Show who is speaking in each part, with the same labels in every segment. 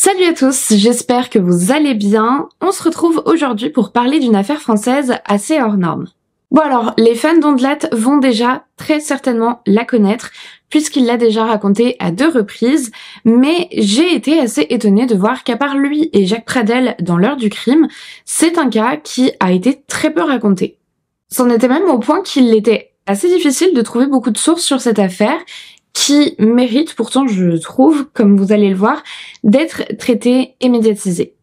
Speaker 1: Salut à tous, j'espère que vous allez bien. On se retrouve aujourd'hui pour parler d'une affaire française assez hors norme. Bon alors, les fans d'Ondelat vont déjà très certainement la connaître, puisqu'il l'a déjà racontée à 2 reprises, mais j'ai été assez étonnée de voir qu'à part lui et Jacques Pradel dans l'heure du crime, c'est un cas qui a été très peu raconté. C'en était même au point qu'il était assez difficile de trouver beaucoup de sources sur cette affaire, qui mérite pourtant, je trouve, comme vous allez le voir, d'être traité et médiatisé.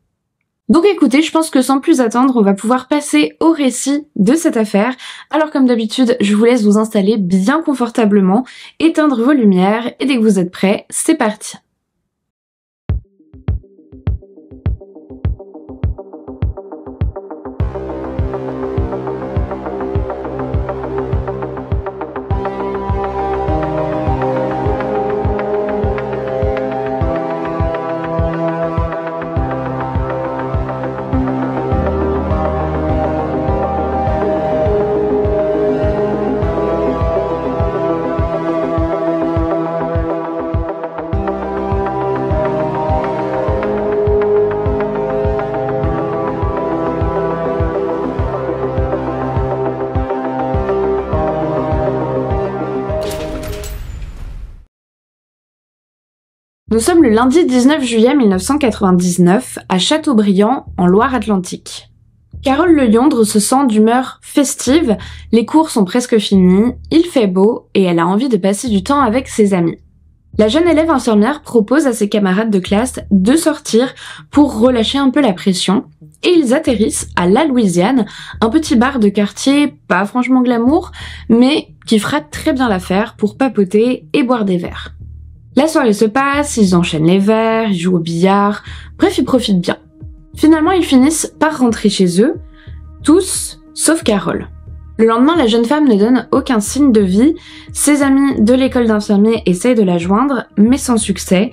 Speaker 1: Donc écoutez, je pense que sans plus attendre, on va pouvoir passer au récit de cette affaire. Alors comme d'habitude, je vous laisse vous installer bien confortablement, éteindre vos lumières, et dès que vous êtes prêts, c'est parti. Nous sommes le lundi 19 juillet 1999 à Châteaubriand, en Loire-Atlantique. Carole Leyondre se sent d'humeur festive, les cours sont presque finis, il fait beau et elle a envie de passer du temps avec ses amis. La jeune élève infirmière propose à ses camarades de classe de sortir pour relâcher un peu la pression et ils atterrissent à La Louisiane, un petit bar de quartier pas franchement glamour, mais qui fera très bien l'affaire pour papoter et boire des verres. La soirée se passe, ils enchaînent les verres, ils jouent au billard, bref ils profitent bien. Finalement ils finissent par rentrer chez eux, tous sauf Carole. Le lendemain la jeune femme ne donne aucun signe de vie, ses amis de l'école d'infirmiers essayent de la joindre, mais sans succès.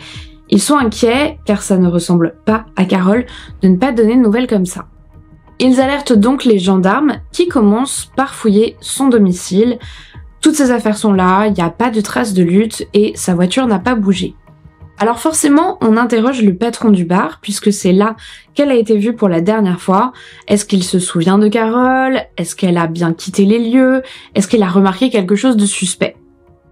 Speaker 1: Ils sont inquiets, car ça ne ressemble pas à Carole, de ne pas donner de nouvelles comme ça. Ils alertent donc les gendarmes qui commencent par fouiller son domicile. Toutes ses affaires sont là, il n'y a pas de traces de lutte et sa voiture n'a pas bougé. Alors forcément, on interroge le patron du bar, puisque c'est là qu'elle a été vue pour la dernière fois. Est-ce qu'il se souvient de Carole? Est-ce qu'elle a bien quitté les lieux? Est-ce qu'elle a remarqué quelque chose de suspect?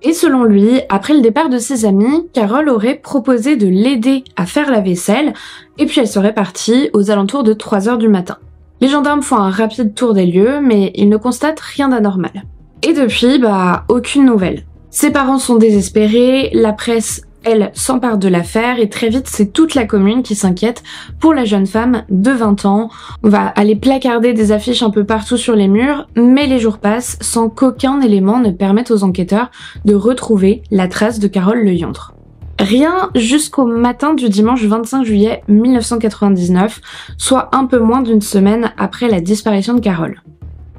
Speaker 1: Et selon lui, après le départ de ses amis, Carole aurait proposé de l'aider à faire la vaisselle, et puis elle serait partie aux alentours de 3h du matin. Les gendarmes font un rapide tour des lieux, mais ils ne constatent rien d'anormal. Et depuis, aucune nouvelle. Ses parents sont désespérés, la presse, elle, s'empare de l'affaire et très vite, c'est toute la commune qui s'inquiète pour la jeune femme de 20 ans. On va aller placarder des affiches un peu partout sur les murs, mais les jours passent sans qu'aucun élément ne permette aux enquêteurs de retrouver la trace de Carole Leyondre. Rien jusqu'au matin du dimanche 25 juillet 1999, soit un peu moins d'une semaine après la disparition de Carole.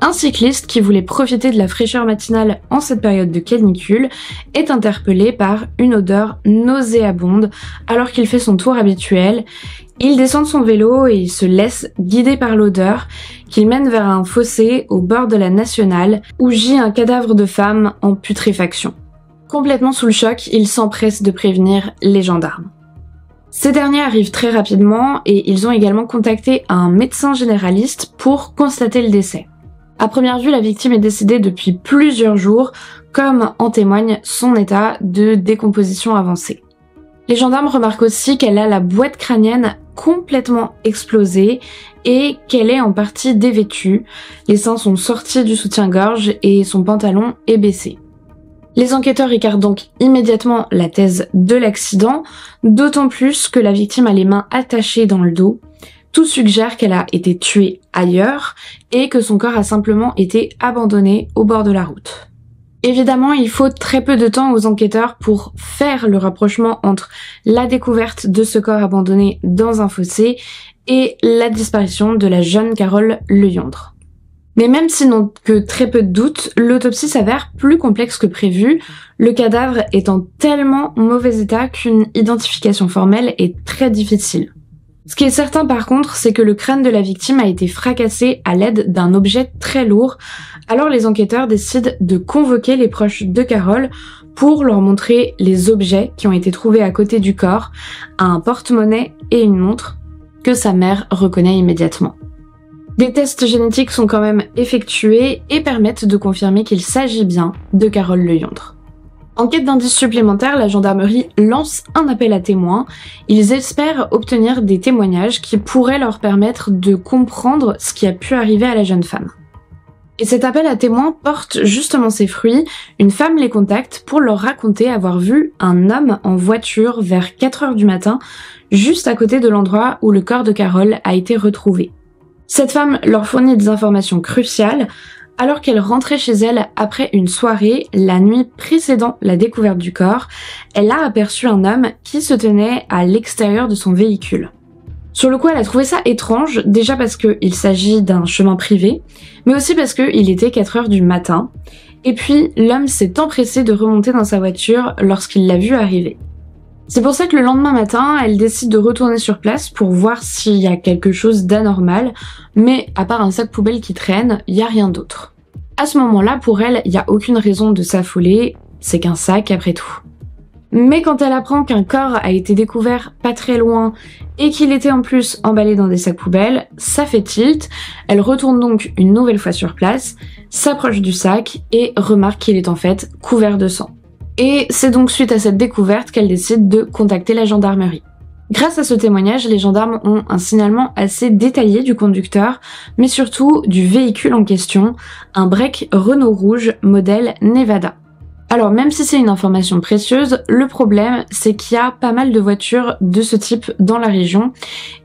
Speaker 1: Un cycliste qui voulait profiter de la fraîcheur matinale en cette période de canicule est interpellé par une odeur nauséabonde alors qu'il fait son tour habituel. Il descend de son vélo et il se laisse guider par l'odeur qu'il mène vers un fossé au bord de la Nationale où gît un cadavre de femme en putréfaction. Complètement sous le choc, il s'empresse de prévenir les gendarmes. Ces derniers arrivent très rapidement et ils ont également contacté un médecin généraliste pour constater le décès. À première vue, la victime est décédée depuis plusieurs jours, comme en témoigne son état de décomposition avancée. Les gendarmes remarquent aussi qu'elle a la boîte crânienne complètement explosée et qu'elle est en partie dévêtue. Les seins sont sortis du soutien-gorge et son pantalon est baissé. Les enquêteurs écartent donc immédiatement la thèse de l'accident, d'autant plus que la victime a les mains attachées dans le dos. Tout suggère qu'elle a été tuée ailleurs et que son corps a simplement été abandonné au bord de la route. Évidemment, il faut très peu de temps aux enquêteurs pour faire le rapprochement entre la découverte de ce corps abandonné dans un fossé et la disparition de la jeune Carole Leyondre. Mais même s'ils n'ont que très peu de doutes, l'autopsie s'avère plus complexe que prévu, le cadavre est en tellement mauvais état qu'une identification formelle est très difficile. Ce qui est certain par contre, c'est que le crâne de la victime a été fracassé à l'aide d'un objet très lourd, alors les enquêteurs décident de convoquer les proches de Carole pour leur montrer les objets qui ont été trouvés à côté du corps, un porte-monnaie et une montre que sa mère reconnaît immédiatement. Des tests génétiques sont quand même effectués et permettent de confirmer qu'il s'agit bien de Carole Leyondre. En quête d'indices supplémentaires, la gendarmerie lance un appel à témoins. Ils espèrent obtenir des témoignages qui pourraient leur permettre de comprendre ce qui a pu arriver à la jeune femme. Et cet appel à témoins porte justement ses fruits. Une femme les contacte pour leur raconter avoir vu un homme en voiture vers 4 heures du matin, juste à côté de l'endroit où le corps de Carole a été retrouvé. Cette femme leur fournit des informations cruciales. Alors qu'elle rentrait chez elle après une soirée, la nuit précédant la découverte du corps, elle a aperçu un homme qui se tenait à l'extérieur de son véhicule. Sur le coup, elle a trouvé ça étrange, déjà parce qu'il s'agit d'un chemin privé, mais aussi parce qu'il était 4 heures du matin. Et puis, l'homme s'est empressé de remonter dans sa voiture lorsqu'il l'a vu arriver. C'est pour ça que le lendemain matin, elle décide de retourner sur place pour voir s'il y a quelque chose d'anormal, mais à part un sac poubelle qui traîne, il n'y a rien d'autre. À ce moment-là, pour elle, il n'y a aucune raison de s'affoler, c'est qu'un sac après tout. Mais quand elle apprend qu'un corps a été découvert pas très loin et qu'il était en plus emballé dans des sacs poubelles, ça fait tilt. Elle retourne donc une nouvelle fois sur place, s'approche du sac et remarque qu'il est en fait couvert de sang. Et c'est donc suite à cette découverte qu'elle décide de contacter la gendarmerie. Grâce à ce témoignage, les gendarmes ont un signalement assez détaillé du conducteur, mais surtout du véhicule en question, un break Renault rouge modèle Nevada. Alors même si c'est une information précieuse, le problème c'est qu'il y a pas mal de voitures de ce type dans la région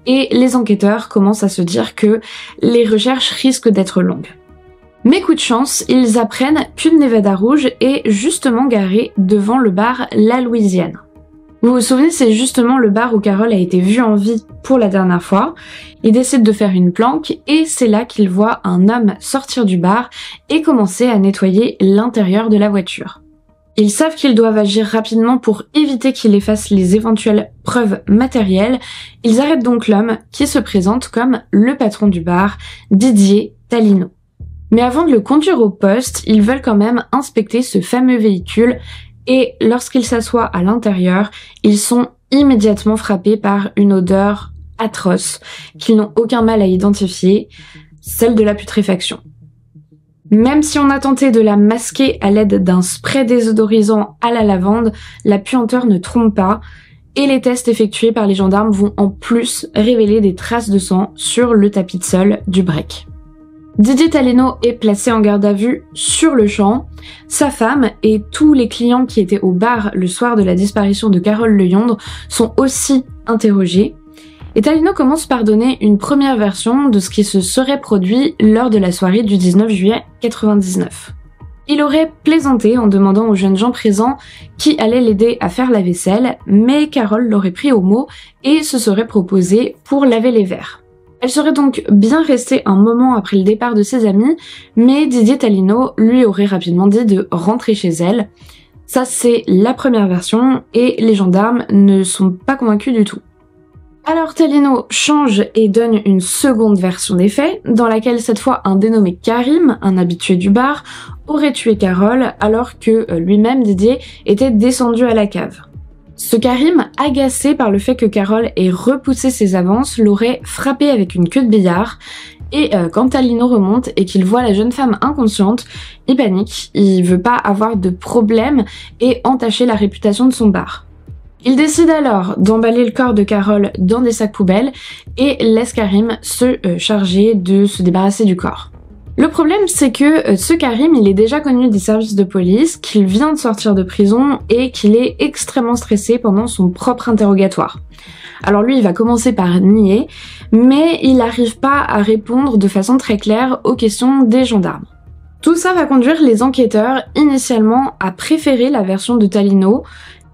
Speaker 1: et les enquêteurs commencent à se dire que les recherches risquent d'être longues. Mais coup de chance, ils apprennent qu'une Nevada rouge est justement garée devant le bar La Louisiane. Vous vous souvenez, c'est justement le bar où Carole a été vue en vie pour la dernière fois. Ils décident de faire une planque et c'est là qu'ils voient un homme sortir du bar et commencer à nettoyer l'intérieur de la voiture. Ils savent qu'ils doivent agir rapidement pour éviter qu'il efface les éventuelles preuves matérielles. Ils arrêtent donc l'homme qui se présente comme le patron du bar, Didier Talino. Mais avant de le conduire au poste, ils veulent quand même inspecter ce fameux véhicule et lorsqu'ils s'assoient à l'intérieur, ils sont immédiatement frappés par une odeur atroce qu'ils n'ont aucun mal à identifier, celle de la putréfaction. Même si on a tenté de la masquer à l'aide d'un spray désodorisant à la lavande, la puanteur ne trompe pas et les tests effectués par les gendarmes vont en plus révéler des traces de sang sur le tapis de sol du break. Didier Talino est placé en garde à vue sur le champ. Sa femme et tous les clients qui étaient au bar le soir de la disparition de Carole Leyondre sont aussi interrogés. Et Talino commence par donner une première version de ce qui se serait produit lors de la soirée du 19 juillet 99. Il aurait plaisanté en demandant aux jeunes gens présents qui allaient l'aider à faire la vaisselle, mais Carole l'aurait pris au mot et se serait proposée pour laver les verres. Elle serait donc bien restée un moment après le départ de ses amis, mais Didier Talino lui aurait rapidement dit de rentrer chez elle. Ça, c'est la première version et les gendarmes ne sont pas convaincus du tout. Alors Talino change et donne une seconde version des faits, dans laquelle cette fois un dénommé Karim, un habitué du bar, aurait tué Carole alors que lui-même, Didier, était descendu à la cave. Ce Karim, agacé par le fait que Carole ait repoussé ses avances, l'aurait frappé avec une queue de billard. Et quand Talino remonte et qu'il voit la jeune femme inconsciente, il panique, il veut pas avoir de problème et entacher la réputation de son bar. Il décide alors d'emballer le corps de Carole dans des sacs poubelles et laisse Karim se charger de se débarrasser du corps. Le problème, c'est que ce Karim, il est déjà connu des services de police, qu'il vient de sortir de prison et qu'il est extrêmement stressé pendant son propre interrogatoire. Alors lui, il va commencer par nier, mais il n'arrive pas à répondre de façon très claire aux questions des gendarmes. Tout ça va conduire les enquêteurs initialement à préférer la version de Talino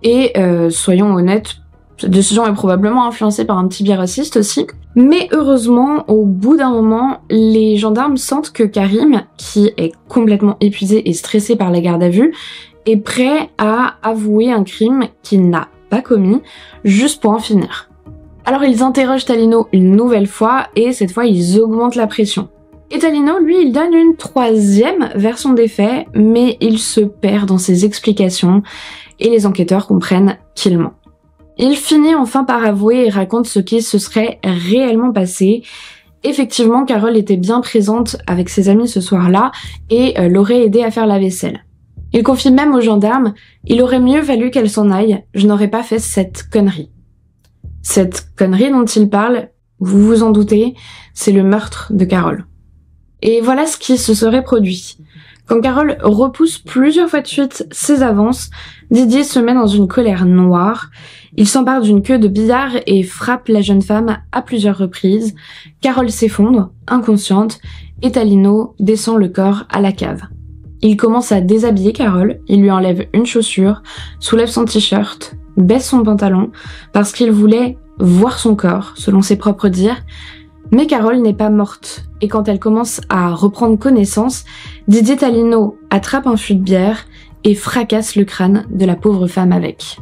Speaker 1: et, soyons honnêtes, cette décision est probablement influencée par un petit biais raciste aussi. Mais heureusement, au bout d'un moment, les gendarmes sentent que Karim, qui est complètement épuisé et stressé par la garde à vue, est prêt à avouer un crime qu'il n'a pas commis, juste pour en finir. Alors ils interrogent Talino une nouvelle fois et cette fois ils augmentent la pression. Et Talino, lui, il donne une troisième version des faits, mais il se perd dans ses explications et les enquêteurs comprennent qu'il ment. Il finit enfin par avouer et raconte ce qui se serait réellement passé. Effectivement, Carole était bien présente avec ses amis ce soir-là et l'aurait aidé à faire la vaisselle. Il confie même aux gendarmes « Il aurait mieux valu qu'elle s'en aille, je n'aurais pas fait cette connerie ». Cette connerie dont il parle, vous vous en doutez, c'est le meurtre de Carole. Et voilà ce qui se serait produit. Quand Carole repousse plusieurs fois de suite ses avances, Didier se met dans une colère noire. Il s'empare d'une queue de billard et frappe la jeune femme à plusieurs reprises. Carole s'effondre, inconsciente, et Talino descend le corps à la cave. Il commence à déshabiller Carole, il lui enlève une chaussure, soulève son t-shirt, baisse son pantalon, parce qu'il voulait voir son corps, selon ses propres dires. Mais Carole n'est pas morte, et quand elle commence à reprendre connaissance, Didier Talino attrape un fût de bière et fracasse le crâne de la pauvre femme avec.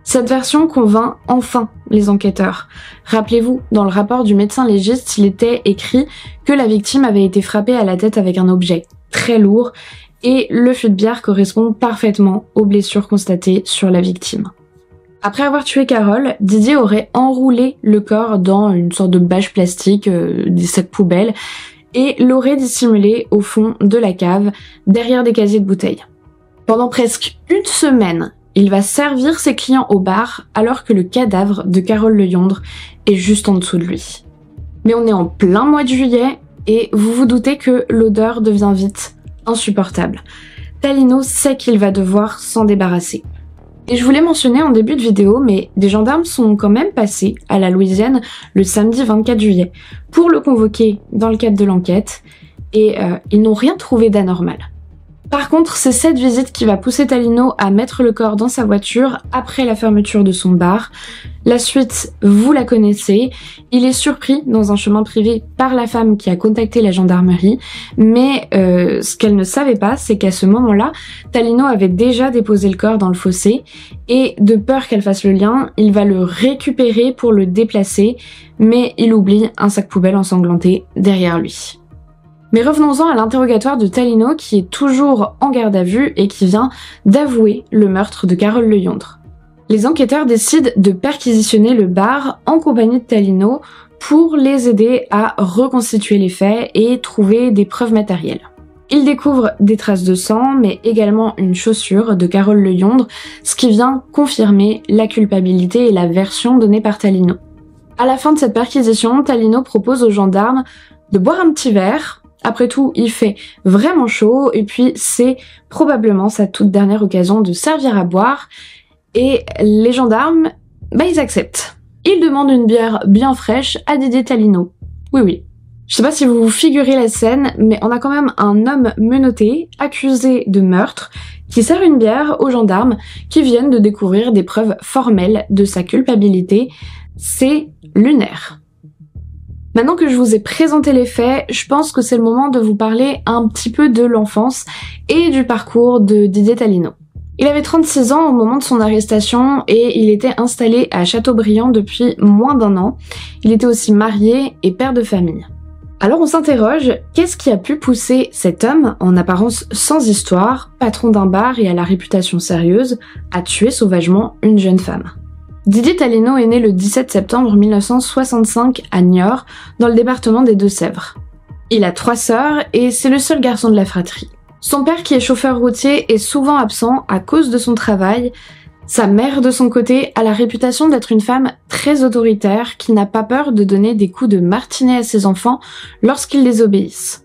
Speaker 1: Cette version convainc enfin les enquêteurs. Rappelez-vous, dans le rapport du médecin légiste, il était écrit que la victime avait été frappée à la tête avec un objet très lourd, et le fût de bière correspond parfaitement aux blessures constatées sur la victime. Après avoir tué Carole, Didier aurait enroulé le corps dans une sorte de bâche plastique, des sacs poubelles, et l'aurait dissimulé au fond de la cave, derrière des casiers de bouteilles. Pendant presque une semaine, il va servir ses clients au bar, alors que le cadavre de Carole Leyondre est juste en dessous de lui. Mais on est en plein mois de juillet, et vous vous doutez que l'odeur devient vite insupportable. Talino sait qu'il va devoir s'en débarrasser. Et je vous l'ai mentionné en début de vidéo, mais des gendarmes sont quand même passés à la Louisiane le samedi 24 juillet pour le convoquer dans le cadre de l'enquête, et ils n'ont rien trouvé d'anormal. Par contre, c'est cette visite qui va pousser Talino à mettre le corps dans sa voiture après la fermeture de son bar. La suite, vous la connaissez. Il est surpris dans un chemin privé par la femme qui a contacté la gendarmerie, mais ce qu'elle ne savait pas, c'est qu'à ce moment-là, Talino avait déjà déposé le corps dans le fossé, et de peur qu'elle fasse le lien, il va le récupérer pour le déplacer, mais il oublie un sac poubelle ensanglanté derrière lui. Mais revenons-en à l'interrogatoire de Talino qui est toujours en garde à vue et qui vient d'avouer le meurtre de Carole Leyondre. Les enquêteurs décident de perquisitionner le bar en compagnie de Talino pour les aider à reconstituer les faits et trouver des preuves matérielles. Ils découvrent des traces de sang, mais également une chaussure de Carole Leyondre, ce qui vient confirmer la culpabilité et la version donnée par Talino. À la fin de cette perquisition, Talino propose aux gendarmes de boire un petit verre. Après tout, il fait vraiment chaud et puis c'est probablement sa toute dernière occasion de servir à boire. Et les gendarmes, ils acceptent. Ils demandent une bière bien fraîche à Didier Talino. Oui. Je sais pas si vous vous figurez la scène, mais on a quand même un homme menotté, accusé de meurtre, qui sert une bière aux gendarmes qui viennent de découvrir des preuves formelles de sa culpabilité. C'est lunaire. Maintenant que je vous ai présenté les faits, je pense que c'est le moment de vous parler un petit peu de l'enfance et du parcours de Didier Talino. Il avait 36 ans au moment de son arrestation et il était installé à Châteaubriand depuis moins d'1 an. Il était aussi marié et père de famille. Alors on s'interroge, qu'est-ce qui a pu pousser cet homme, en apparence sans histoire, patron d'un bar et à la réputation sérieuse, à tuer sauvagement une jeune femme ? Didier Talino est né le 17 septembre 1965 à Niort, dans le département des Deux-Sèvres. Il a 3 sœurs et c'est le seul garçon de la fratrie. Son père, qui est chauffeur routier, est souvent absent à cause de son travail. Sa mère, de son côté, a la réputation d'être une femme très autoritaire qui n'a pas peur de donner des coups de martinet à ses enfants lorsqu'ils désobéissent.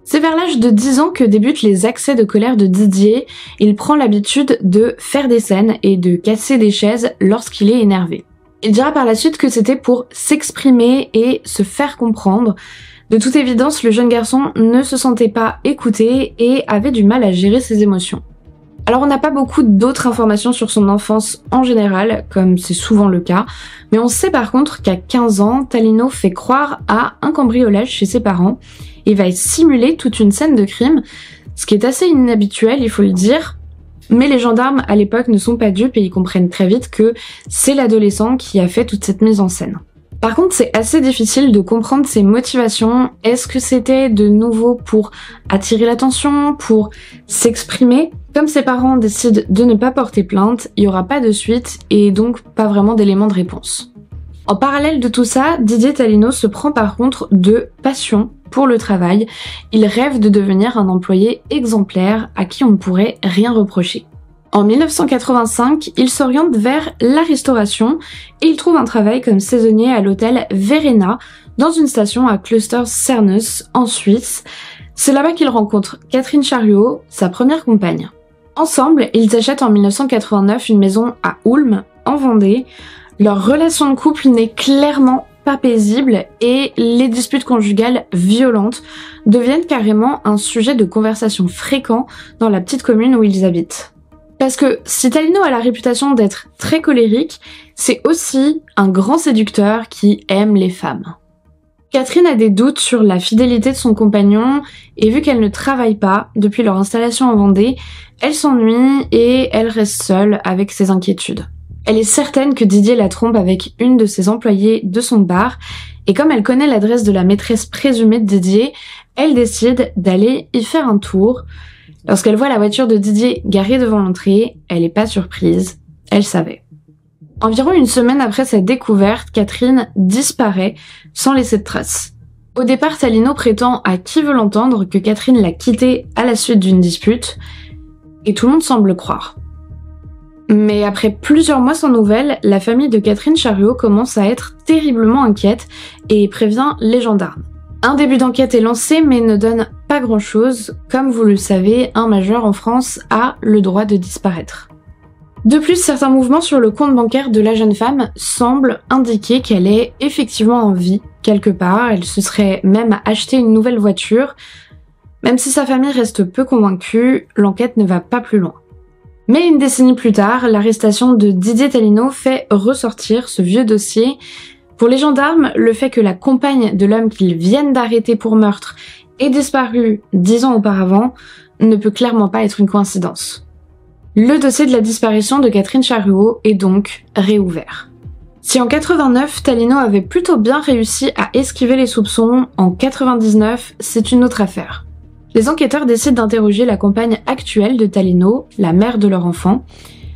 Speaker 1: C'est vers l'âge de 10 ans que débutent les accès de colère de Didier. Il prend l'habitude de faire des scènes et de casser des chaises lorsqu'il est énervé. Il dira par la suite que c'était pour s'exprimer et se faire comprendre. De toute évidence, le jeune garçon ne se sentait pas écouté et avait du mal à gérer ses émotions. Alors on n'a pas beaucoup d'autres informations sur son enfance en général, comme c'est souvent le cas, mais on sait par contre qu'à 15 ans, Talino fait croire à un cambriolage chez ses parents et va simuler toute une scène de crime, ce qui est assez inhabituel, il faut le dire, mais les gendarmes à l'époque ne sont pas dupes et ils comprennent très vite que c'est l'adolescent qui a fait toute cette mise en scène. Par contre, c'est assez difficile de comprendre ses motivations. Est-ce que c'était de nouveau pour attirer l'attention, pour s'exprimer? Comme ses parents décident de ne pas porter plainte, il n'y aura pas de suite et donc pas vraiment d'éléments de réponse. En parallèle de tout ça, Didier Talino se prend par contre de passion pour le travail. Il rêve de devenir un employé exemplaire à qui on ne pourrait rien reprocher. En 1985, il s'oriente vers la restauration et il trouve un travail comme saisonnier à l'hôtel Verena dans une station à Klosters-Cernus en Suisse. C'est là-bas qu'il rencontre Catherine Charriot, sa première compagne. Ensemble, ils achètent en 1989 une maison à Ulm, en Vendée. Leur relation de couple n'est clairement pas paisible et les disputes conjugales violentes deviennent carrément un sujet de conversation fréquent dans la petite commune où ils habitent. Parce que si Talino a la réputation d'être très colérique, c'est aussi un grand séducteur qui aime les femmes. Catherine a des doutes sur la fidélité de son compagnon et vu qu'elle ne travaille pas depuis leur installation en Vendée, elle s'ennuie et elle reste seule avec ses inquiétudes. Elle est certaine que Didier la trompe avec une de ses employées de son bar et comme elle connaît l'adresse de la maîtresse présumée de Didier, elle décide d'aller y faire un tour. Lorsqu'elle voit la voiture de Didier garée devant l'entrée, elle n'est pas surprise, elle savait. Environ une semaine après sa découverte, Catherine disparaît sans laisser de traces. Au départ, Talino prétend à qui veut l'entendre que Catherine l'a quittée à la suite d'une dispute, et tout le monde semble le croire. Mais après plusieurs mois sans nouvelles, la famille de Catherine Charriot commence à être terriblement inquiète et prévient les gendarmes. Un début d'enquête est lancé mais ne donne pas grand-chose. Comme vous le savez, un majeur en France a le droit de disparaître. De plus, certains mouvements sur le compte bancaire de la jeune femme semblent indiquer qu'elle est effectivement en vie quelque part. Elle se serait même acheté une nouvelle voiture. Même si sa famille reste peu convaincue, l'enquête ne va pas plus loin. Mais une décennie plus tard, l'arrestation de Didier Talino fait ressortir ce vieux dossier. Pour les gendarmes, le fait que la compagne de l'homme qu'ils viennent d'arrêter pour meurtre ait disparu 10 ans auparavant ne peut clairement pas être une coïncidence. Le dossier de la disparition de Catherine Charriot est donc réouvert. Si en 89, Talino avait plutôt bien réussi à esquiver les soupçons, en 99, c'est une autre affaire. Les enquêteurs décident d'interroger la compagne actuelle de Talino, la mère de leur enfant.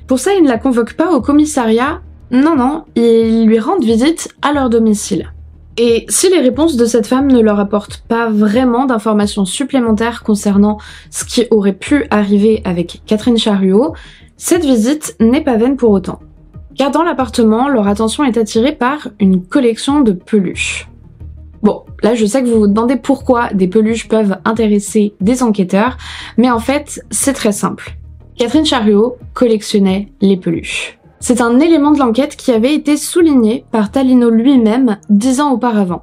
Speaker 1: Pour ça, ils ne la convoquent pas au commissariat. Non, ils lui rendent visite à leur domicile. Et si les réponses de cette femme ne leur apportent pas vraiment d'informations supplémentaires concernant ce qui aurait pu arriver avec Catherine Charriot, cette visite n'est pas vaine pour autant. Car dans l'appartement, leur attention est attirée par une collection de peluches. Bon, là je sais que vous vous demandez pourquoi des peluches peuvent intéresser des enquêteurs, mais en fait, c'est très simple. Catherine Charriot collectionnait les peluches. C'est un élément de l'enquête qui avait été souligné par Talino lui-même 10 ans auparavant.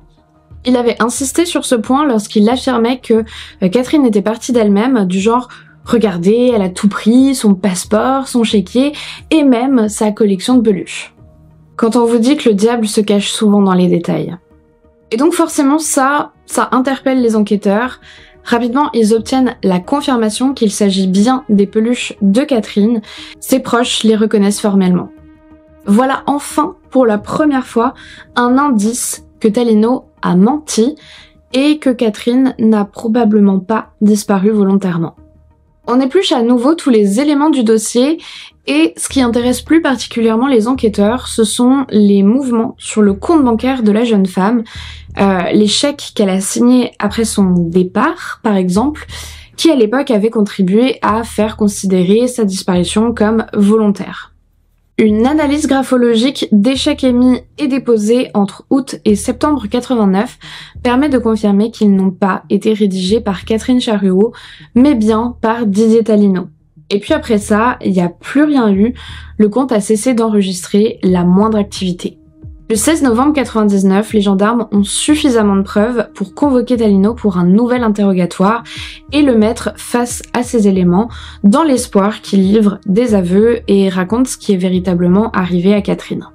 Speaker 1: Il avait insisté sur ce point lorsqu'il affirmait que Catherine était partie d'elle-même, du genre « Regardez, elle a tout pris, son passeport, son chéquier et même sa collection de peluches ». Quand on vous dit que le diable se cache souvent dans les détails. Et donc forcément ça interpelle les enquêteurs. Rapidement, ils obtiennent la confirmation qu'il s'agit bien des peluches de Catherine. Ses proches les reconnaissent formellement. Voilà enfin, pour la première fois, un indice que Talino a menti et que Catherine n'a probablement pas disparu volontairement. On épluche à nouveau tous les éléments du dossier et ce qui intéresse plus particulièrement les enquêteurs, ce sont les mouvements sur le compte bancaire de la jeune femme, les chèques qu'elle a signés après son départ, par exemple, qui à l'époque avaient contribué à faire considérer sa disparition comme volontaire. Une analyse graphologique des chèques émis et déposés entre août et septembre 89 permet de confirmer qu'ils n'ont pas été rédigés par Catherine Charriot, mais bien par Didier Talino. Et puis après ça, il n'y a plus rien eu, le compte a cessé d'enregistrer la moindre activité. Le 16 novembre 99, les gendarmes ont suffisamment de preuves pour convoquer Talino pour un nouvel interrogatoire et le mettre face à ces éléments dans l'espoir qu'il livre des aveux et raconte ce qui est véritablement arrivé à Catherine.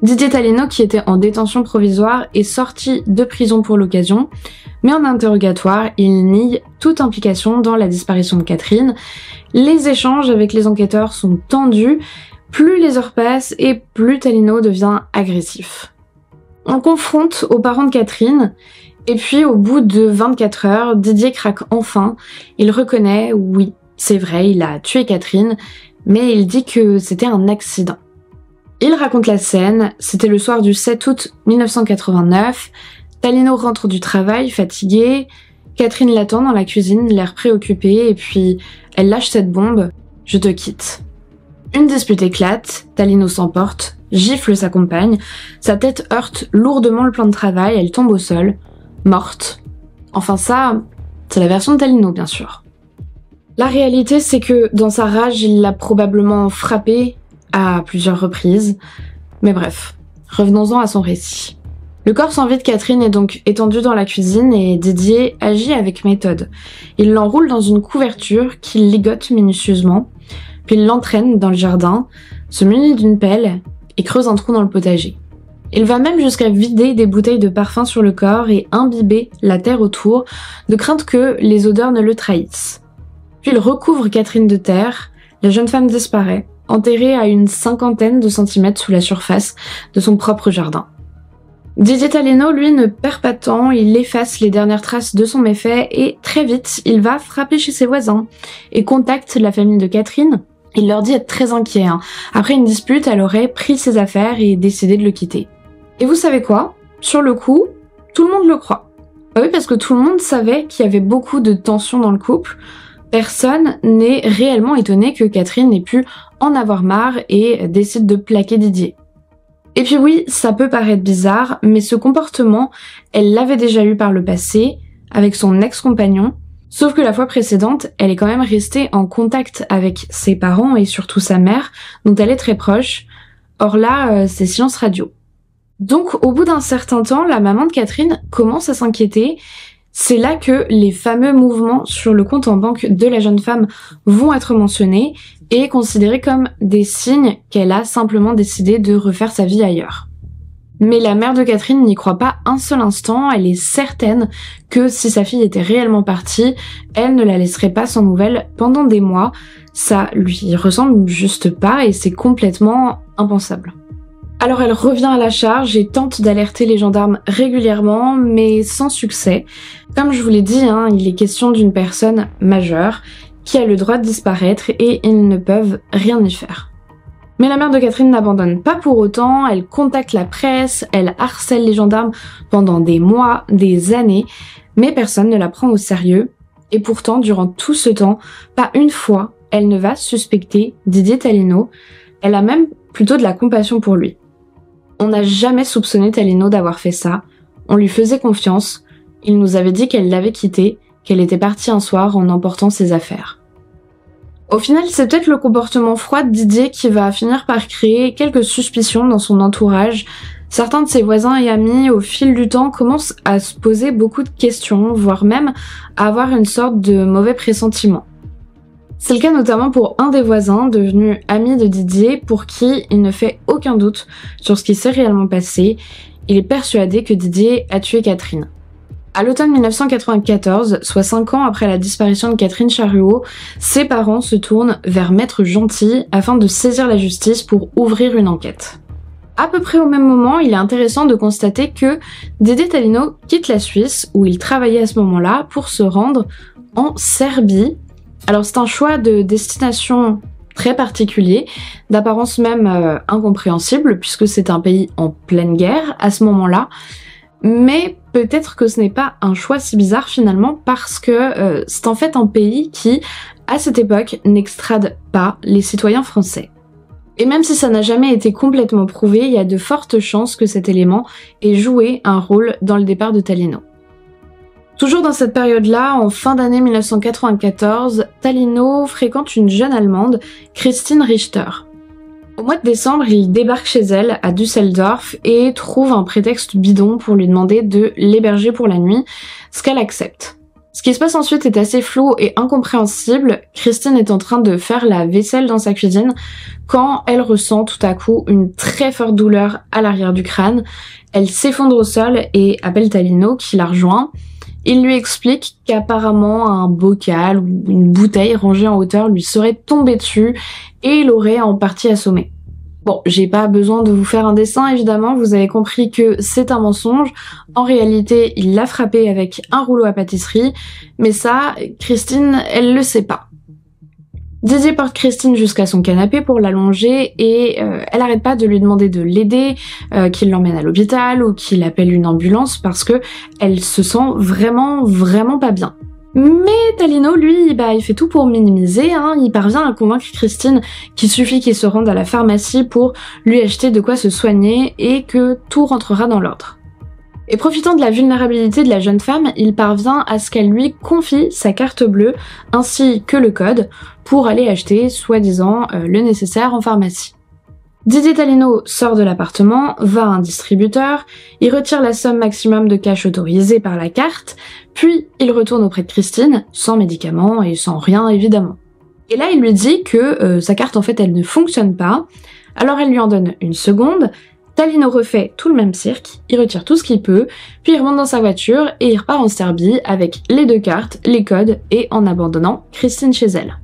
Speaker 1: Didier Talino, qui était en détention provisoire, est sorti de prison pour l'occasion, mais en interrogatoire, il nie toute implication dans la disparition de Catherine. Les échanges avec les enquêteurs sont tendus. Plus les heures passent et plus Talino devient agressif. On le confronte aux parents de Catherine, et puis au bout de 24 heures, Didier craque enfin. Il reconnaît, oui, c'est vrai, il a tué Catherine, mais il dit que c'était un accident. Il raconte la scène, c'était le soir du 7 août 1989, Talino rentre du travail, fatigué, Catherine l'attend dans la cuisine, l'air préoccupé, et puis elle lâche cette bombe, « Je te quitte ». Une dispute éclate, Talino s'emporte, gifle sa compagne, sa tête heurte lourdement le plan de travail, elle tombe au sol, morte. Enfin ça, c'est la version de Talino bien sûr. La réalité c'est que dans sa rage, il l'a probablement frappée à plusieurs reprises. Mais bref, revenons-en à son récit. Le corps sans vie de Catherine est donc étendu dans la cuisine et Didier agit avec méthode. Il l'enroule dans une couverture qu'il ligote minutieusement, puis il l'entraîne dans le jardin, se munit d'une pelle et creuse un trou dans le potager. Il va même jusqu'à vider des bouteilles de parfum sur le corps et imbiber la terre autour, de crainte que les odeurs ne le trahissent. Puis il recouvre Catherine de terre, la jeune femme disparaît, enterrée à une 50aine de centimètres sous la surface de son propre jardin. Didier Talino, lui, ne perd pas de temps, il efface les dernières traces de son méfait et très vite, il va frapper chez ses voisins et contacte la famille de Catherine. Il leur dit être très inquiet. Après une dispute, elle aurait pris ses affaires et décidé de le quitter. Et vous savez quoi ? Sur le coup, tout le monde le croit. Bah oui, parce que tout le monde savait qu'il y avait beaucoup de tensions dans le couple. Personne n'est réellement étonné que Catherine ait pu en avoir marre et décide de plaquer Didier. Et puis oui, ça peut paraître bizarre, mais ce comportement, elle l'avait déjà eu par le passé, avec son ex-compagnon, sauf que la fois précédente, elle est quand même restée en contact avec ses parents et surtout sa mère, dont elle est très proche. Or là, c'est silence radio. Donc au bout d'un certain temps, la maman de Catherine commence à s'inquiéter. C'est là que les fameux mouvements sur le compte en banque de la jeune femme vont être mentionnés et considérés comme des signes qu'elle a simplement décidé de refaire sa vie ailleurs. Mais la mère de Catherine n'y croit pas un seul instant, elle est certaine que si sa fille était réellement partie, elle ne la laisserait pas sans nouvelles pendant des mois. Ça lui ressemble juste pas et c'est complètement impensable. Alors elle revient à la charge et tente d'alerter les gendarmes régulièrement, mais sans succès. Comme je vous l'ai dit, il est question d'une personne majeure qui a le droit de disparaître et ils ne peuvent rien y faire. Mais la mère de Catherine n'abandonne pas pour autant, elle contacte la presse, elle harcèle les gendarmes pendant des mois, des années, mais personne ne la prend au sérieux. Et pourtant, durant tout ce temps, pas une fois, elle ne va suspecter Didier Talino, elle a même plutôt de la compassion pour lui. On n'a jamais soupçonné Talino d'avoir fait ça, on lui faisait confiance, il nous avait dit qu'elle l'avait quitté, qu'elle était partie un soir en emportant ses affaires. Au final, c'est peut-être le comportement froid de Didier qui va finir par créer quelques suspicions dans son entourage. Certains de ses voisins et amis, au fil du temps, commencent à se poser beaucoup de questions, voire même à avoir une sorte de mauvais pressentiment. C'est le cas notamment pour un des voisins, devenu ami de Didier, pour qui il ne fait aucun doute sur ce qui s'est réellement passé. Il est persuadé que Didier a tué Catherine. À l'automne 1994, soit 5 ans après la disparition de Catherine Charruot, ses parents se tournent vers Maître Gentil afin de saisir la justice pour ouvrir une enquête. À peu près au même moment, il est intéressant de constater que Didier Talino quitte la Suisse, où il travaillait à ce moment-là, pour se rendre en Serbie. Alors c'est un choix de destination très particulier, d'apparence même incompréhensible, puisque c'est un pays en pleine guerre à ce moment-là. Mais peut-être que ce n'est pas un choix si bizarre finalement, parce que c'est en fait un pays qui, à cette époque, n'extrade pas les citoyens français. Et même si ça n'a jamais été complètement prouvé, il y a de fortes chances que cet élément ait joué un rôle dans le départ de Talino. Toujours dans cette période-là, en fin d'année 1994, Talino fréquente une jeune Allemande, Christine Richter. Au mois de décembre, il débarque chez elle à Düsseldorf et trouve un prétexte bidon pour lui demander de l'héberger pour la nuit, ce qu'elle accepte. Ce qui se passe ensuite est assez flou et incompréhensible. Christine est en train de faire la vaisselle dans sa cuisine quand elle ressent tout à coup une très forte douleur à l'arrière du crâne. Elle s'effondre au sol et appelle Talino qui la rejoint. Il lui explique qu'apparemment un bocal ou une bouteille rangée en hauteur lui serait tombée dessus et l'aurait en partie assommée. Bon, j'ai pas besoin de vous faire un dessin, évidemment, vous avez compris que c'est un mensonge. En réalité, il l'a frappée avec un rouleau à pâtisserie, mais ça, Christine, elle le sait pas. Didier porte Christine jusqu'à son canapé pour l'allonger et elle arrête pas de lui demander de l'aider, qu'il l'emmène à l'hôpital ou qu'il appelle une ambulance parce que elle se sent vraiment pas bien. Mais Talino, lui, il fait tout pour minimiser, hein. Il parvient à convaincre Christine qu'il suffit qu'il se rende à la pharmacie pour lui acheter de quoi se soigner et que tout rentrera dans l'ordre. Et profitant de la vulnérabilité de la jeune femme, il parvient à ce qu'elle lui confie sa carte bleue ainsi que le code pour aller acheter, soi-disant, le nécessaire en pharmacie. Didier Talino sort de l'appartement, va à un distributeur, il retire la somme maximum de cash autorisée par la carte, puis il retourne auprès de Christine, sans médicaments et sans rien évidemment. Et là il lui dit que sa carte en fait elle ne fonctionne pas, alors elle lui en donne une seconde. Talino refait tout le même cirque, il retire tout ce qu'il peut, puis il remonte dans sa voiture et il repart en Serbie avec les 2 cartes, les codes et en abandonnant Christine chez elle.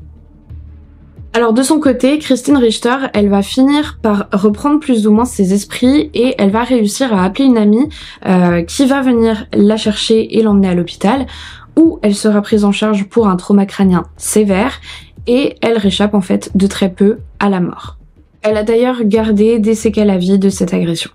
Speaker 1: Alors de son côté, Christine Richter, elle va finir par reprendre plus ou moins ses esprits et elle va réussir à appeler une amie qui va venir la chercher et l'emmener à l'hôpital où elle sera prise en charge pour un trauma crânien sévère et elle réchappe en fait de très peu à la mort. Elle a d'ailleurs gardé des séquelles à vie de cette agression.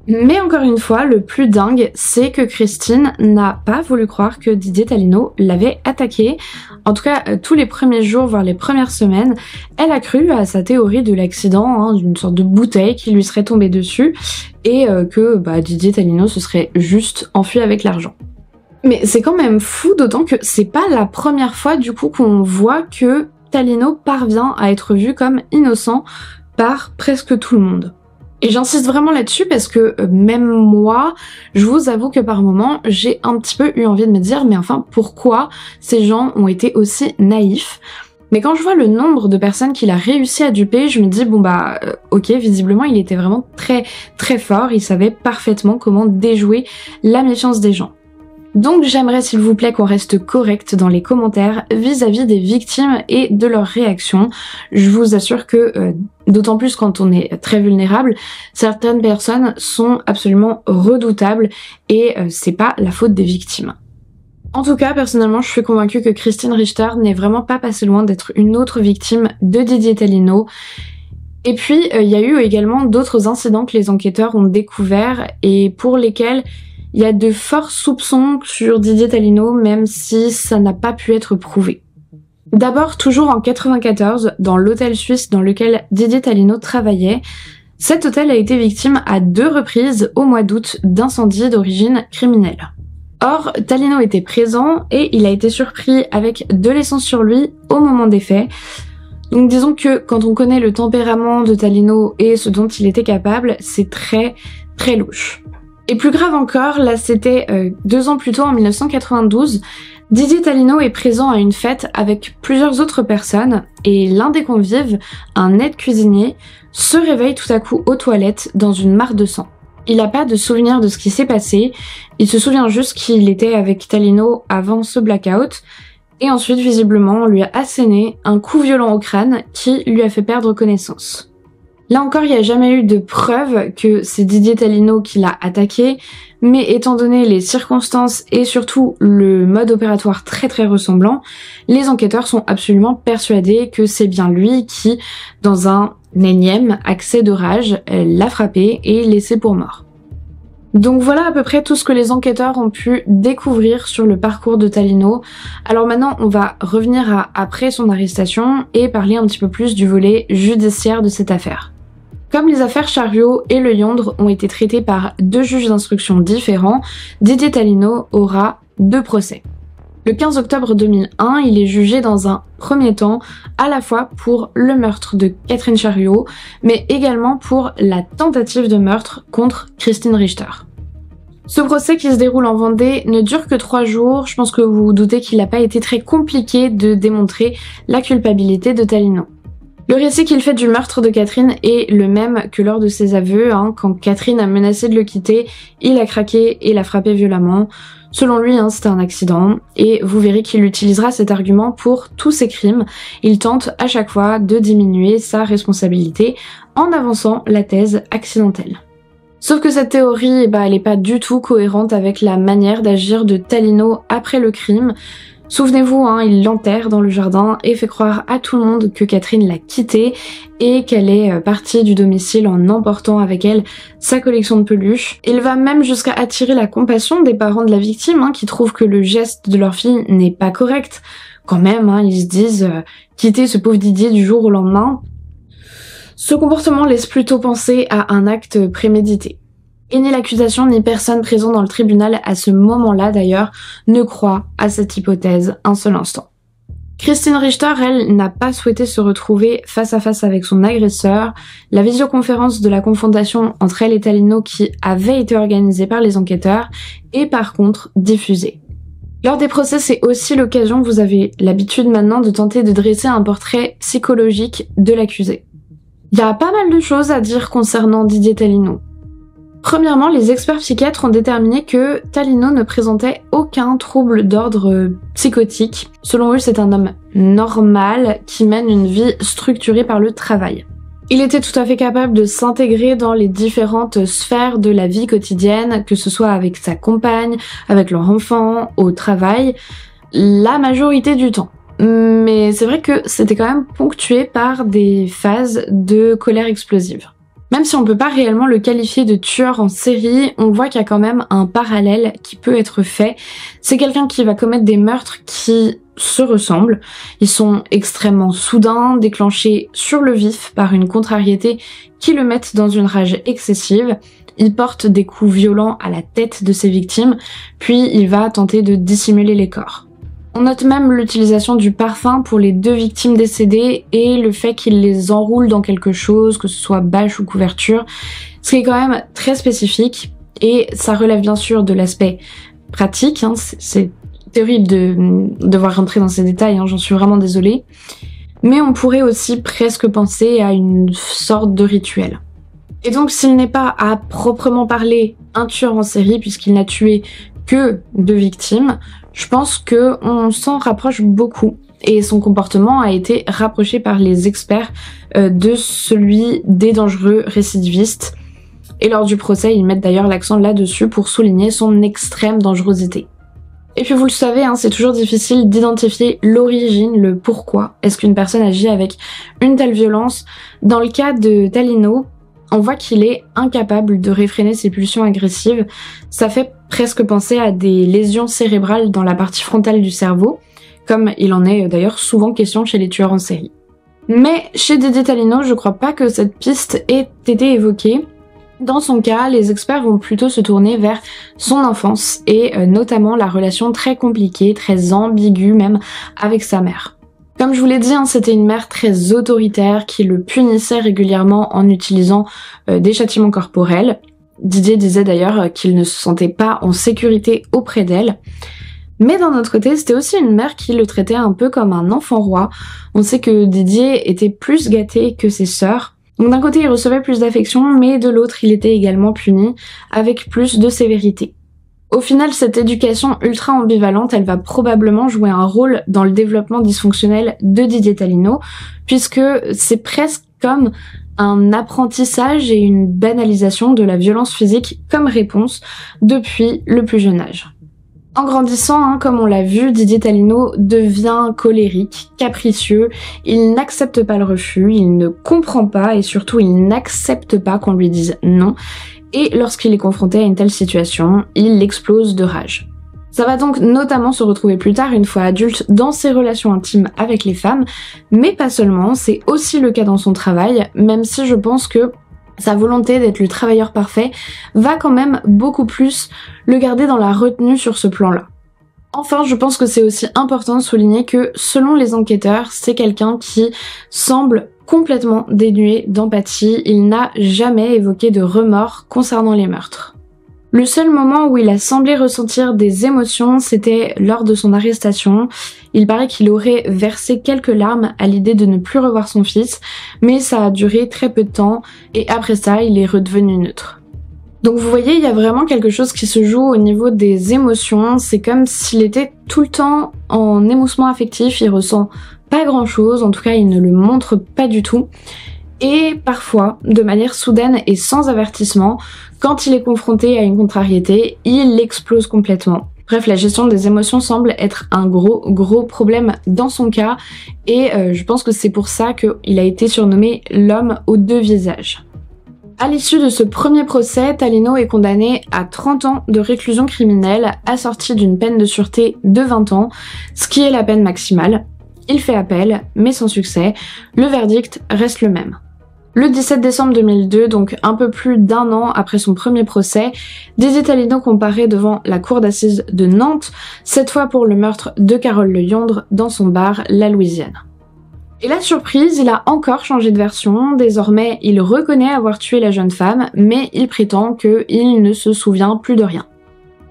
Speaker 1: Mais encore une fois, le plus dingue, c'est que Christine n'a pas voulu croire que Didier Talino l'avait attaquée. En tout cas, tous les premiers jours, voire les premières semaines, elle a cru à sa théorie de l'accident, d'une sorte de bouteille qui lui serait tombée dessus, et que Didier Talino se serait juste enfui avec l'argent. Mais c'est quand même fou, d'autant que c'est pas la première fois du coup qu'on voit que Talino parvient à être vu comme innocent par presque tout le monde. Et j'insiste vraiment là-dessus parce que même moi, je vous avoue que par moments, j'ai un petit peu eu envie de me dire mais enfin pourquoi ces gens ont été aussi naïfs? Mais quand je vois le nombre de personnes qu'il a réussi à duper, je me dis bon ok, visiblement il était vraiment très fort, il savait parfaitement comment déjouer la méfiance des gens. Donc j'aimerais s'il vous plaît qu'on reste correct dans les commentaires vis-à-vis des victimes et de leurs réactions. Je vous assure que, d'autant plus quand on est très vulnérable, certaines personnes sont absolument redoutables et c'est pas la faute des victimes. En tout cas, personnellement, je suis convaincue que Christine Richter n'est vraiment pas passée loin d'être une autre victime de Didier Talino. Et puis, il y a eu également d'autres incidents que les enquêteurs ont découverts et pour lesquels il y a de forts soupçons sur Didier Talino, même si ça n'a pas pu être prouvé. D'abord, toujours en 94, dans l'hôtel suisse dans lequel Didier Talino travaillait, cet hôtel a été victime à 2 reprises au mois d'août d'incendies d'origine criminelle. Or, Talino était présent et il a été surpris avec de l'essence sur lui au moment des faits. Donc disons que quand on connaît le tempérament de Talino et ce dont il était capable, c'est très louche. Et plus grave encore, là c'était 2 ans plus tôt en 1992, Didier Talino est présent à une fête avec plusieurs autres personnes et l'un des convives, un aide cuisinier, se réveille tout à coup aux toilettes dans une mare de sang. Il n'a pas de souvenir de ce qui s'est passé, il se souvient juste qu'il était avec Talino avant ce blackout et ensuite visiblement on lui a asséné un coup violent au crâne qui lui a fait perdre connaissance. Là encore, il n'y a jamais eu de preuve que c'est Didier Talino qui l'a attaqué, mais étant donné les circonstances et surtout le mode opératoire très ressemblant, les enquêteurs sont absolument persuadés que c'est bien lui qui, dans un énième accès de rage, l'a frappé et laissé pour mort. Donc voilà à peu près tout ce que les enquêteurs ont pu découvrir sur le parcours de Talino. Alors maintenant, on va revenir à après son arrestation et parler un petit peu plus du volet judiciaire de cette affaire. Comme les affaires Chariot et Le Yondre ont été traitées par 2 juges d'instruction différents, Didier Talino aura 2 procès. Le 15 octobre 2001, il est jugé dans un premier temps à la fois pour le meurtre de Catherine Chariot, mais également pour la tentative de meurtre contre Christine Richter. Ce procès qui se déroule en Vendée ne dure que 3 jours, je pense que vous vous doutez qu'il n'a pas été très compliqué de démontrer la culpabilité de Talino. Le récit qu'il fait du meurtre de Catherine est le même que lors de ses aveux, quand Catherine a menacé de le quitter, il a craqué et l'a frappé violemment. Selon lui, c'était un accident, et vous verrez qu'il utilisera cet argument pour tous ses crimes. Il tente à chaque fois de diminuer sa responsabilité en avançant la thèse accidentelle. Sauf que cette théorie, elle n'est pas du tout cohérente avec la manière d'agir de Talino après le crime. Souvenez-vous, il l'enterre dans le jardin et fait croire à tout le monde que Catherine l'a quitté et qu'elle est partie du domicile en emportant avec elle sa collection de peluches. Il va même jusqu'à attirer la compassion des parents de la victime qui trouvent que le geste de leur fille n'est pas correct. Quand même, ils se disent quitter ce pauvre Didier du jour au lendemain. Ce comportement laisse plutôt penser à un acte prémédité. Et ni l'accusation ni personne présent dans le tribunal à ce moment-là d'ailleurs ne croit à cette hypothèse un seul instant. Christine Richter, elle, n'a pas souhaité se retrouver face à face avec son agresseur. La visioconférence de la confrontation entre elle et Talino, qui avait été organisée par les enquêteurs, est par contre diffusée. Lors des procès, c'est aussi l'occasion, vous avez l'habitude maintenant de tenter de dresser un portrait psychologique de l'accusé. Il y a pas mal de choses à dire concernant Didier Talino. Premièrement, les experts psychiatres ont déterminé que Talino ne présentait aucun trouble d'ordre psychotique. Selon eux, c'est un homme normal qui mène une vie structurée par le travail. Il était tout à fait capable de s'intégrer dans les différentes sphères de la vie quotidienne, que ce soit avec sa compagne, avec leur enfant, au travail, la majorité du temps. Mais c'est vrai que c'était quand même ponctué par des phases de colère explosive. Même si on peut pas réellement le qualifier de tueur en série, on voit qu'il y a quand même un parallèle qui peut être fait. C'est quelqu'un qui va commettre des meurtres qui se ressemblent. Ils sont extrêmement soudains, déclenchés sur le vif par une contrariété qui le mettent dans une rage excessive. Il porte des coups violents à la tête de ses victimes, puis il va tenter de dissimuler les corps. On note même l'utilisation du parfum pour les 2 victimes décédées et le fait qu'il les enroule dans quelque chose, que ce soit bâche ou couverture, ce qui est quand même très spécifique et ça relève bien sûr de l'aspect pratique, c'est terrible de devoir rentrer dans ces détails, j'en suis vraiment désolée, mais on pourrait aussi presque penser à une sorte de rituel. Et donc s'il n'est pas à proprement parler un tueur en série puisqu'il n'a tué que 2 victimes, je pense qu'on s'en rapproche beaucoup et son comportement a été rapproché par les experts de celui des dangereux récidivistes. Et lors du procès, ils mettent d'ailleurs l'accent là-dessus pour souligner son extrême dangerosité. Et puis vous le savez, c'est toujours difficile d'identifier l'origine, le pourquoi est-ce qu'une personne agit avec une telle violence. Dans le cas de Talino, on voit qu'il est incapable de réfréner ses pulsions agressives. Ça fait presque penser à des lésions cérébrales dans la partie frontale du cerveau, comme il en est d'ailleurs souvent question chez les tueurs en série. Mais chez Didier Talino, je crois pas que cette piste ait été évoquée. Dans son cas, les experts vont plutôt se tourner vers son enfance et notamment la relation très compliquée, très ambiguë même avec sa mère. Comme je vous l'ai dit, c'était une mère très autoritaire qui le punissait régulièrement en utilisant des châtiments corporels. Didier disait d'ailleurs qu'il ne se sentait pas en sécurité auprès d'elle. Mais d'un autre côté, c'était aussi une mère qui le traitait un peu comme un enfant roi. On sait que Didier était plus gâté que ses sœurs. Donc d'un côté, il recevait plus d'affection, mais de l'autre, il était également puni avec plus de sévérité. Au final, cette éducation ultra ambivalente, elle va probablement jouer un rôle dans le développement dysfonctionnel de Didier Talino, puisque c'est presque comme un apprentissage et une banalisation de la violence physique comme réponse depuis le plus jeune âge. En grandissant, comme on l'a vu, Didier Talino devient colérique, capricieux, il n'accepte pas le refus, il ne comprend pas et surtout il n'accepte pas qu'on lui dise non. Et lorsqu'il est confronté à une telle situation, il explose de rage. Ça va donc notamment se retrouver plus tard, une fois adulte, dans ses relations intimes avec les femmes, mais pas seulement, c'est aussi le cas dans son travail, même si je pense que sa volonté d'être le travailleur parfait va quand même beaucoup plus le garder dans la retenue sur ce plan-là. Enfin, je pense que c'est aussi important de souligner que, selon les enquêteurs, c'est quelqu'un qui semble complètement dénué d'empathie, il n'a jamais évoqué de remords concernant les meurtres. Le seul moment où il a semblé ressentir des émotions, c'était lors de son arrestation. Il paraît qu'il aurait versé quelques larmes à l'idée de ne plus revoir son fils, mais ça a duré très peu de temps et après ça, il est redevenu neutre. Donc vous voyez, il y a vraiment quelque chose qui se joue au niveau des émotions, c'est comme s'il était tout le temps en émoussement affectif, il ressent pas grand chose, en tout cas il ne le montre pas du tout. Et parfois, de manière soudaine et sans avertissement, quand il est confronté à une contrariété, il explose complètement. Bref, la gestion des émotions semble être un gros problème dans son cas et je pense que c'est pour ça qu'il a été surnommé l'homme aux deux visages. À l'issue de ce premier procès, Talino est condamné à 30 ans de réclusion criminelle assortie d'une peine de sûreté de 20 ans, ce qui est la peine maximale. Il fait appel, mais sans succès. Le verdict reste le même. Le 17 décembre 2002, donc un peu plus d'1 an après son premier procès, Didier Talino comparaît devant la cour d'assises de Nantes, cette fois pour le meurtre de Carole Leyondre dans son bar La Louisiane. Et la surprise, il a encore changé de version. Désormais, il reconnaît avoir tué la jeune femme, mais il prétend qu'il ne se souvient plus de rien.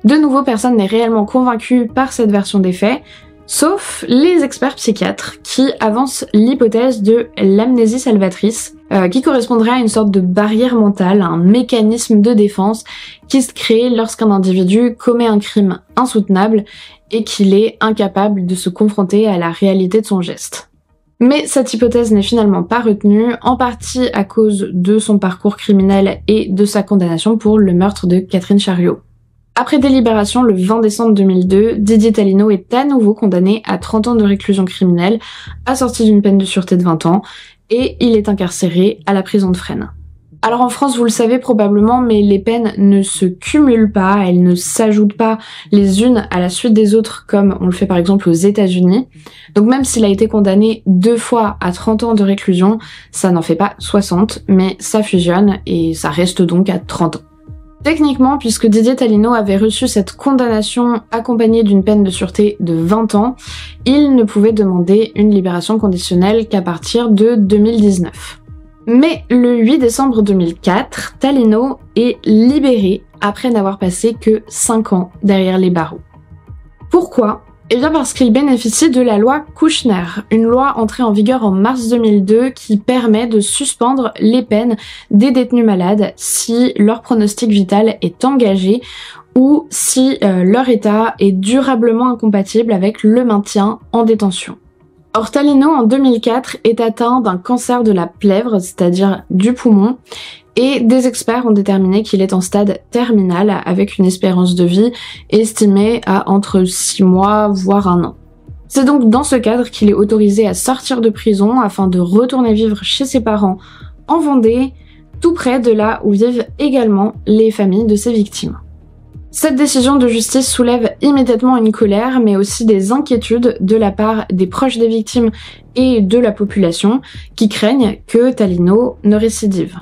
Speaker 1: De nouveau, personne n'est réellement convaincu par cette version des faits, sauf les experts psychiatres qui avancent l'hypothèse de l'amnésie salvatrice, qui correspondrait à une sorte de barrière mentale, un mécanisme de défense qui se crée lorsqu'un individu commet un crime insoutenable et qu'il est incapable de se confronter à la réalité de son geste. Mais cette hypothèse n'est finalement pas retenue, en partie à cause de son parcours criminel et de sa condamnation pour le meurtre de Catherine Chariot. Après délibération, le 20 décembre 2002, Didier Talino est à nouveau condamné à 30 ans de réclusion criminelle, assorti d'une peine de sûreté de 20 ans, et il est incarcéré à la prison de Fresnes. Alors en France, vous le savez probablement, mais les peines ne se cumulent pas, elles ne s'ajoutent pas les unes à la suite des autres comme on le fait par exemple aux États-Unis. Donc même s'il a été condamné 2 fois à 30 ans de réclusion, ça n'en fait pas 60, mais ça fusionne et ça reste donc à 30 ans. Techniquement, puisque Didier Talino avait reçu cette condamnation accompagnée d'une peine de sûreté de 20 ans, il ne pouvait demander une libération conditionnelle qu'à partir de 2019. Mais le 8 décembre 2004, Talino est libéré après n'avoir passé que 5 ans derrière les barreaux. Pourquoi ? Eh bien parce qu'il bénéficie de la loi Kouchner, une loi entrée en vigueur en mars 2002 qui permet de suspendre les peines des détenus malades si leur pronostic vital est engagé ou si leur état est durablement incompatible avec le maintien en détention. Or Talino, en 2004, est atteint d'un cancer de la plèvre, c'est-à-dire du poumon, et des experts ont déterminé qu'il est en stade terminal avec une espérance de vie estimée à entre 6 mois voire 1 an. C'est donc dans ce cadre qu'il est autorisé à sortir de prison afin de retourner vivre chez ses parents en Vendée, tout près de là où vivent également les familles de ses victimes. Cette décision de justice soulève immédiatement une colère, mais aussi des inquiétudes de la part des proches des victimes et de la population qui craignent que Talino ne récidive.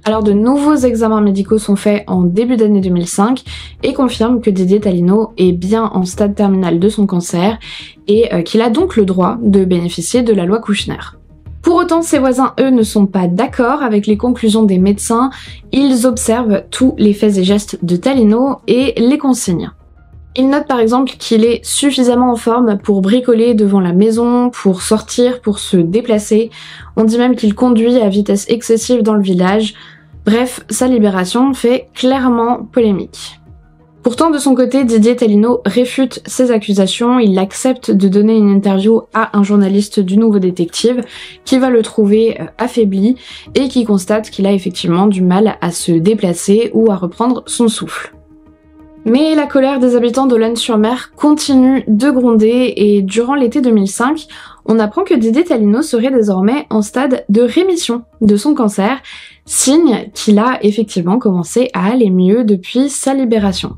Speaker 1: Alors de nouveaux examens médicaux sont faits en début d'année 2005 et confirment que Didier Talino est bien en stade terminal de son cancer et qu'il a donc le droit de bénéficier de la loi Kouchner. Pour autant, ses voisins, eux, ne sont pas d'accord avec les conclusions des médecins. Ils observent tous les faits et gestes de Talino et les consignent. Ils notent par exemple qu'il est suffisamment en forme pour bricoler devant la maison, pour sortir, pour se déplacer. On dit même qu'il conduit à vitesse excessive dans le village. Bref, sa libération fait clairement polémique. Pourtant, de son côté, Didier Talino réfute ces accusations, il accepte de donner une interview à un journaliste du Nouveau Détective qui va le trouver affaibli et qui constate qu'il a effectivement du mal à se déplacer ou à reprendre son souffle. Mais la colère des habitants d'Olonne-sur-Mer continue de gronder et durant l'été 2005, on apprend que Didier Talino serait désormais en stade de rémission de son cancer, signe qu'il a effectivement commencé à aller mieux depuis sa libération.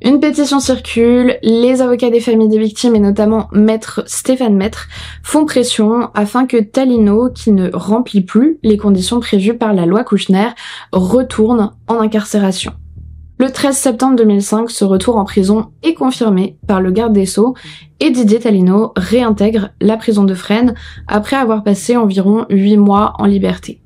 Speaker 1: Une pétition circule, les avocats des familles des victimes et notamment Maître Stéphane Maître font pression afin que Talino, qui ne remplit plus les conditions prévues par la loi Kouchner, retourne en incarcération. Le 13 septembre 2005, ce retour en prison est confirmé par le garde des Sceaux et Didier Talino réintègre la prison de Fresnes après avoir passé environ 8 mois en liberté.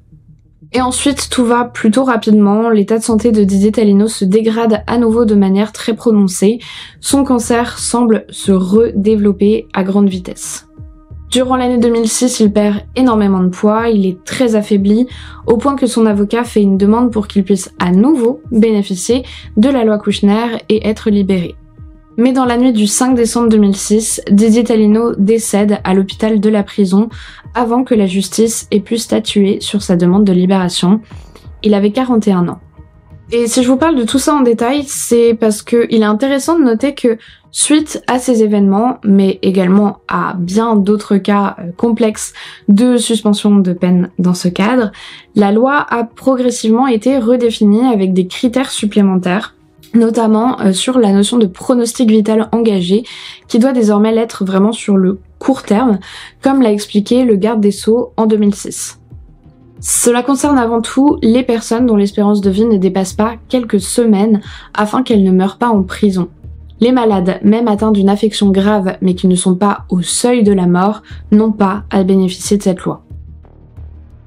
Speaker 1: Et ensuite, tout va plutôt rapidement, l'état de santé de Didier Talino se dégrade à nouveau de manière très prononcée, son cancer semble se redévelopper à grande vitesse. Durant l'année 2006, il perd énormément de poids, il est très affaibli, au point que son avocat fait une demande pour qu'il puisse à nouveau bénéficier de la loi Kouchner et être libéré. Mais dans la nuit du 5 décembre 2006, Didier Talino décède à l'hôpital de la prison avant que la justice ait pu statuer sur sa demande de libération. Il avait 41 ans. Et si je vous parle de tout ça en détail, c'est parce qu'il est intéressant de noter que suite à ces événements, mais également à bien d'autres cas complexes de suspension de peine dans ce cadre, la loi a progressivement été redéfinie avec des critères supplémentaires, notamment sur la notion de pronostic vital engagé, qui doit désormais l'être vraiment sur le court terme, comme l'a expliqué le garde des Sceaux en 2006. Cela concerne avant tout les personnes dont l'espérance de vie ne dépasse pas quelques semaines afin qu'elles ne meurent pas en prison. Les malades, même atteints d'une affection grave mais qui ne sont pas au seuil de la mort, n'ont pas à bénéficier de cette loi.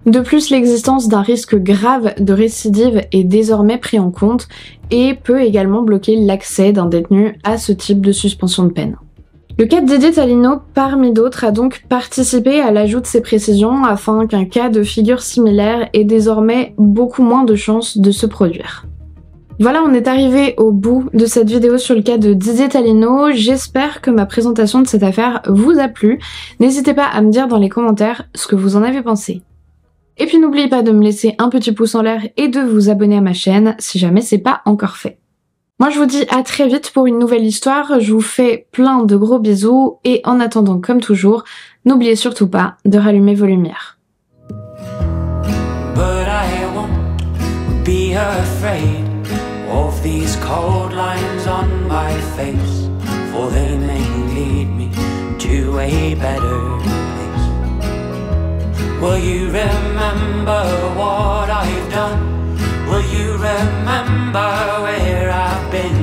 Speaker 1: De plus, l'existence d'un risque grave de récidive est désormais pris en compte et peut également bloquer l'accès d'un détenu à ce type de suspension de peine. Le cas de Didier Talino, parmi d'autres, a donc participé à l'ajout de ces précisions afin qu'un cas de figure similaire ait désormais beaucoup moins de chances de se produire. Voilà, on est arrivé au bout de cette vidéo sur le cas de Didier Talino. J'espère que ma présentation de cette affaire vous a plu. N'hésitez pas à me dire dans les commentaires ce que vous en avez pensé. Et puis n'oubliez pas de me laisser un petit pouce en l'air et de vous abonner à ma chaîne si jamais c'est pas encore fait. Moi je vous dis à très vite pour une nouvelle histoire, je vous fais plein de gros bisous et en attendant comme toujours, n'oubliez surtout pas de rallumer vos lumières.
Speaker 2: But I won't be afraid of these cold lines on my face, for they may lead me to a better place. Will you remember what I've done? Will you remember where I've been?